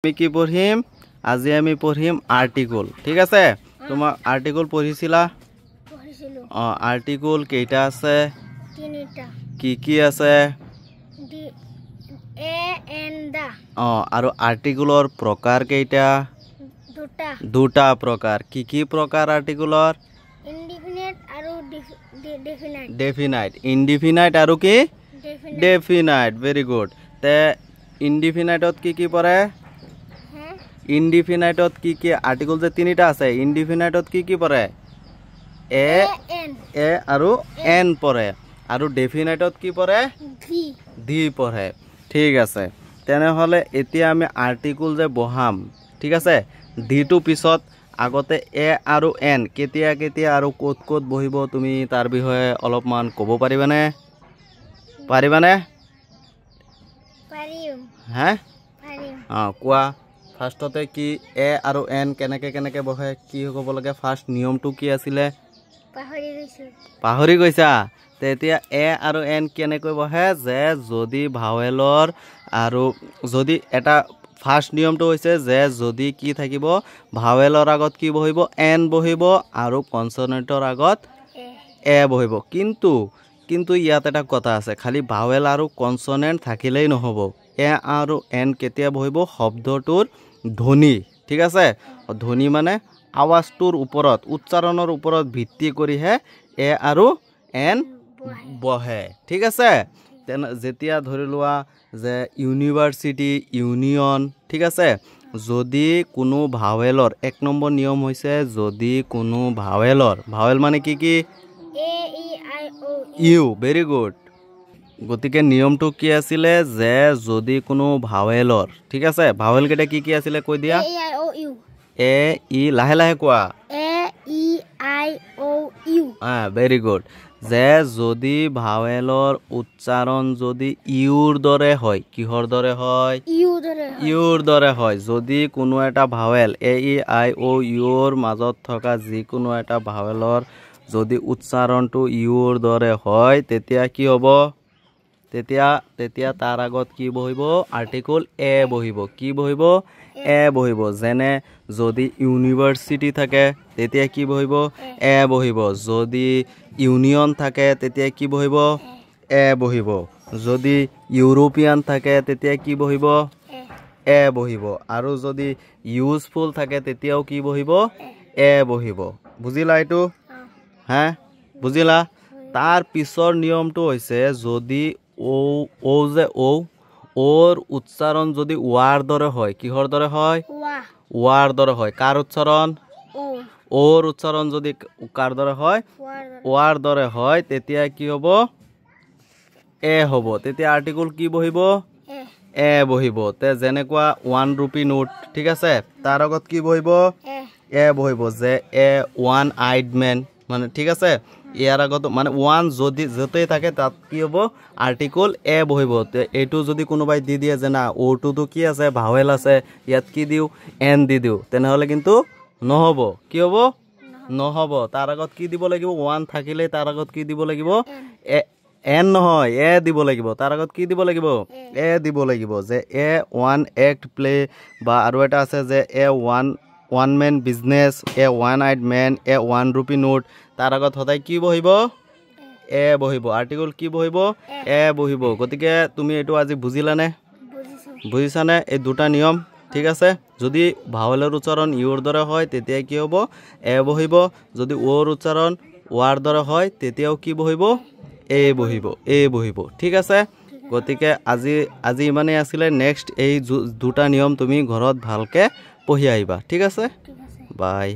আমি কি পঢ়িম আজি আমি পঢ়িম আৰ্টিকল ঠিক আছে তোমাক আৰ্টিকল পঢ়িছিলা আৰ্টিকল কেইটা আছে তিনিটা কি আছে এ এন দা আৰু আৰ্টিকলৰ প্ৰকাৰ কেইটা দুটা প্ৰকাৰ কি প্ৰকাৰ আৰ্টিকলৰ ইনডিফিনাইট আৰু ডেফিনাইট ইনডিফিনাইট আৰু কি ডেফিনাইট ভেৰি গুড তে ইনডিফিনাইটত কি পৰে ইনডিফিনাইটত কি আৰ্টিকল যে তিনিটা আছে ইনডিফিনাইটত কি পৰে এ আৰু এন পৰে আৰু ডেফিনাইটত কি পৰে ডি পৰে ঠিক আছে তেনেহলে এতিয়া আমি আৰ্টিকল যে বহাম ঠিক আছে ডি টু পিছত আগতে এ আৰু এন কেতিয়া আৰু ক'ত বহিব তুমি তাৰ বিষয়ে অলপমান ক'ব পাৰিবানে পাৰিম হ্যাঁ কোৱা ফাৰ্ষ্টতে কি এ আৰু এন কেনেকে বহে কি হ'ব লাগে ফাৰ্ষ্ট নিয়মটো কি আছিলে পাহৰি গৈছা তেতিয়া এ আৰু এন কেনেকৈ বহে যে যদি ভাৱেলৰ আৰু যদি এটা ফাৰ্ষ্ট নিয়মটো হৈছে যে যদি কি থাকিব ভাৱেলৰ আগত কি বহিব এন বহিব আৰু কনসনেন্টৰ আগত এ বহিব কিন্তু ইয়াত এটা কথা আছে খালি ভাৱেল আৰু কনসনেন্ট থাকিলেই নহব এ আৰু এন কেতিয়া বহিব শব্দটোৰ ধ্বনি ঠিক আছে ধ্বনি মানে আৱাজটোৰ ওপৰত উচ্চাৰণৰ ওপৰত ভিত্তি কৰিহে এ আৰু এন বহে ঠিক আছে যেতিয়া ধৰি লোৱা যে ইউনিভাৰ্চিটি ইউনিয়ন ঠিক আছে যদি কোনো ভাৱেলৰ এক নম্বৰ নিয়ম হৈছে যদি কোনো ভাৱেল মানে কি A E I O U very good গতিকে নিয়মটো কি আছিলে যে যদি কোনো ভাৱেলৰ ঠিক আছে ভাৱেল কেইটা কি আছিলে কৈ দিয়া এ ই লাহে কোৱা A E I O U very good যে যদি ভাৱেলৰ উচ্চাৰণ যদি ইউৰ দৰে হয় কিহৰ দৰে হয় ইউৰ দৰে হয় যদি কোনো এটা ভাৱেল এ ই আই ও ইউৰ মাজত থকা যিকোনো এটা ভাৱেলৰ যদি উচ্চাৰণটো ইউৰ দৰে হয় তেতিয়া কি হ'ব তেতিয়া তাৰ আগত কি বহিব আৰ্টিকল এ বহিব কি বহিব এ বহিব যেনে যদি ইউনিভাৰ্চিটি থাকে তেতিয়া কি বহিব এ বহিব যদি ইউনিয়ন থাকে তেতিয়া কি বহিব এ বহিব যদি ইউৰোপিয়ান থাকে তেতিয়া কি বহিব এ বহিব আৰু যদি ইউজফুল থাকে তেতিয়াও কি বহিব এ বহিব বুজিলা এইটো হা বুজিলা তাৰ পিছৰ নিয়মটো হৈছে যদি ওৰ উচ্চাৰণ যদি ওৱাৰ দৰে হয় কিহৰ দৰে হয় ওৱাৰ দৰে হয় কাৰ উচ্চাৰণ ওৰ উচ্চাৰণ যদি কাৰ দৰে হয় ওৱাৰ দৰে হয় তেতিয়া কি হ'ব এ হ'ব তেতিয়া আৰ্টিকল কি বহিব এ বহিব তে যেনেকুৱা 1 ৰূপী নোট ঠিক আছে তাৰ আগত কি বহিব এ বহিব যে এ ওৱান আইড মেন মানে ঠিক আছে ইয়াৰ আগত মানে ওৱান যদি যতেই থাকে তাত কি হ'ব আৰ্টিকল এ বহিব এইটো যদি কোনোবাই দি দিয়ে যে না ওটোতো কি আছে ভাৱেল আছে ইয়াত কি দিও এন দি দিও তেনেহলে কিন্তু নহব কি হ'ব নহব তাৰ আগত কি দিব লাগিব ওৱান থাকিলে তাৰ আগত কি দিব লাগিব এন নহয় এ দিব লাগিব তাৰ আগত কি দিব লাগিব এ দিব লাগিব যে এ ওৱান এক্ট প্লে বা আৰু এটা আছে যে এ ওৱান মেন বিজনেছ এ ওৱান আইড মেন এ 1 ৰূপী নোট তাৰ আগত সদায় কি বহিব এ বহিব আৰ্টিকল কি বহিব এ বহিব গতিকে তুমি এইটো আজি বুজিছানে এই দুটা নিয়ম ঠিক আছে যদি ভাৱেলৰ উচ্চাৰণ ইউৰ দৰে হয় তেতিয়া কি হ'ব এ বহিব যদি ওৰ উচ্চাৰণ ওৱাৰ দৰে হয় তেতিয়াও কি বহিব এ বহিব ঠিক আছে গতিকে আজি ইমানেই আছিলে নেক্সট এই দুটা নিয়ম তুমি ঘৰত ভালকে পঢ়ি আহিবা ঠিক আছে বাই